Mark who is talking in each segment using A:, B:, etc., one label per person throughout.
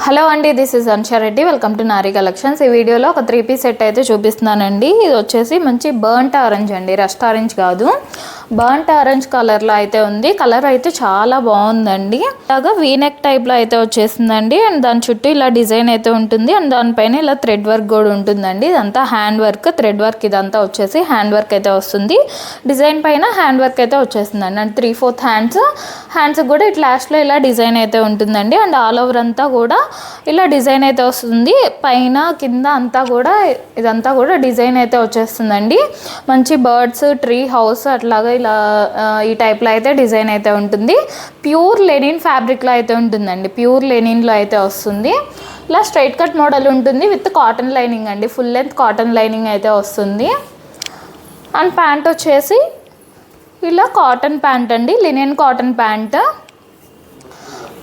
A: Hello అండి, this is Ansha Reddy. Welcome to Nari collections. ఈ వీడియోలో ఒక 3 పీస్ సెట్ అయితే చూపిస్తున్నానండి. ఇది వచ్చేసి మంచి బర్న్ట్ ఆరెంజ్ అండి, రస్ట్ ఆరెంజ్ కాదు, బర్న్ట్ ఆరెంజ్ కలర్లో అయితే ఉంది. కలర్ అయితే చాలా బాగుందండి. ఇలాగా వీనెక్ టైప్లో అయితే వచ్చేసిందండి. అండ్ దాని చుట్టూ ఇలా డిజైన్ అయితే ఉంటుంది. అండ్ దానిపైన ఇలా థ్రెడ్ వర్క్ కూడా ఉంటుందండి. ఇదంతా హ్యాండ్ వర్క్, థ్రెడ్ వర్క్ ఇదంతా వచ్చేసి హ్యాండ్ వర్క్ అయితే వస్తుంది. డిజైన్ పైన హ్యాండ్ వర్క్ అయితే వచ్చేసిందండి. అండ్ 3/4 హ్యాండ్స్ కూడా ఇట్లా లాస్ట్లో ఇలా డిజైన్ అయితే ఉంటుందండి. అండ్ ఆల్ ఓవర్ అంతా కూడా ఇలా డిజైన్ అయితే వస్తుంది. పైన కింద అంతా కూడా ఇదంతా కూడా డిజైన్ అయితే వచ్చేస్తుందండి. మంచి బర్డ్స్, ట్రీ హౌస్ అట్లాగా ఇలా ఈ టైప్లో అయితే డిజైన్ అయితే ఉంటుంది. ప్యూర్ లెనిన్ ఫ్యాబ్రిక్లో అయితే ఉంటుందండి. ప్యూర్ లెనిన్లో అయితే వస్తుంది. ఇలా స్ట్రైట్ కట్ మోడల్ ఉంటుంది విత్ కాటన్ లైనింగ్ అండి. ఫుల్ లెంత్ కాటన్ లైనింగ్ అయితే వస్తుంది. అండ్ ప్యాంట్ వచ్చేసి ఇలా కాటన్ ప్యాంట్ అండి, లినెన్ కాటన్ ప్యాంట్.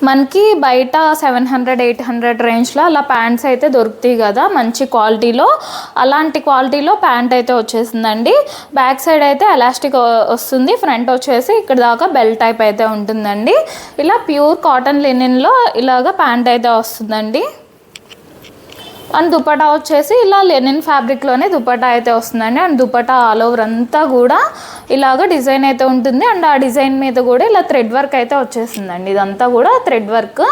A: మనకి బయట 700-800 రేంజ్లో అలా ప్యాంట్స్ అయితే దొరుకుతాయి కదా మంచి క్వాలిటీలో, అలాంటి క్వాలిటీలో ప్యాంట్ అయితే వచ్చేసిందండి. బ్యాక్ సైడ్ అయితే ఎలాస్టిక్ వస్తుంది. ఫ్రంట్ వచ్చేసి ఇక్కడ దాకా బెల్ట్ టైప్ అయితే ఉంటుందండి. ఇలా ప్యూర్ కాటన్ లినెన్లో ఇలాగ ప్యాంట్ అయితే వస్తుందండి. అండ్ దుపట్టా వచ్చేసి ఇలా లెనిన్ ఫ్యాబ్రిక్లోనే దుపట్టా అయితే వస్తుందండి. అండ్ దుపట్టా ఆల్ ఓవర్ అంతా కూడా ఇలాగ డిజైన్ అయితే ఉంటుంది. అండ్ ఆ డిజైన్ మీద కూడా ఇలా థ్రెడ్ వర్క్ అయితే వచ్చేసిందండి. ఇదంతా కూడా థ్రెడ్ వర్క్.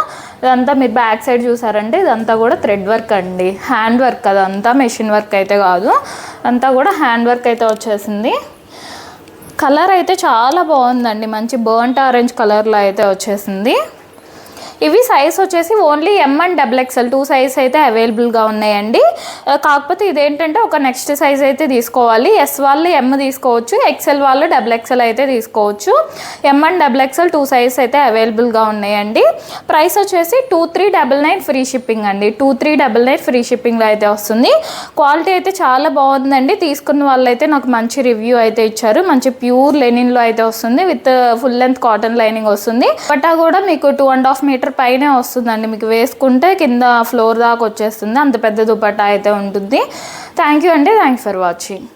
A: ఇదంతా మీరు బ్యాక్ సైడ్ చూసారంటే ఇదంతా కూడా థ్రెడ్ వర్క్ అండి, హ్యాండ్ వర్క్. అదంతా మెషిన్ వర్క్ అయితే కాదు, అంతా కూడా హ్యాండ్ వర్క్ అయితే వచ్చేసింది. కలర్ అయితే చాలా బాగుందండి, మంచి బర్న్ట్ ఆరెంజ్ కలర్లో అయితే వచ్చేసింది. ఇవి సైజ్ వచ్చేసి only M and XXL 2 size అయితే అవైలబుల్గా ఉన్నాయండి. కాకపోతే ఇదేంటంటే ఒక నెక్స్ట్ సైజ్ అయితే తీసుకోవాలి. S వాళ్ళు M తీసుకోవచ్చు, XL వాళ్ళు XXL అయితే తీసుకోవచ్చు. M అండ్ XXL 2 సైజ్ అయితే అవైలబుల్గా ఉన్నాయండి. ప్రైస్ వచ్చేసి 2399 ఫ్రీ షిప్పింగ్ అండి. 2399 ఫ్రీ షిప్పింగ్లో అయితే వస్తుంది. క్వాలిటీ అయితే చాలా బాగుందండి. తీసుకున్న వాళ్ళైతే నాకు మంచి రివ్యూ అయితే ఇచ్చారు. మంచి ప్యూర్ లెనిన్లో అయితే వస్తుంది with full length cotton lining వస్తుంది. బట్ కూడా మీకు 2.5 మీటర్ పైనే వస్తుందండి. మీకు వేసుకుంటే కింద ఫ్లోర్ దాకా వచ్చేస్తుంది. అంత పెద్ద దుపట్టా అయితే ఉంటుంది. థ్యాంక్ యూ అండి, థ్యాంక్స్ ఫర్ వాచింగ్.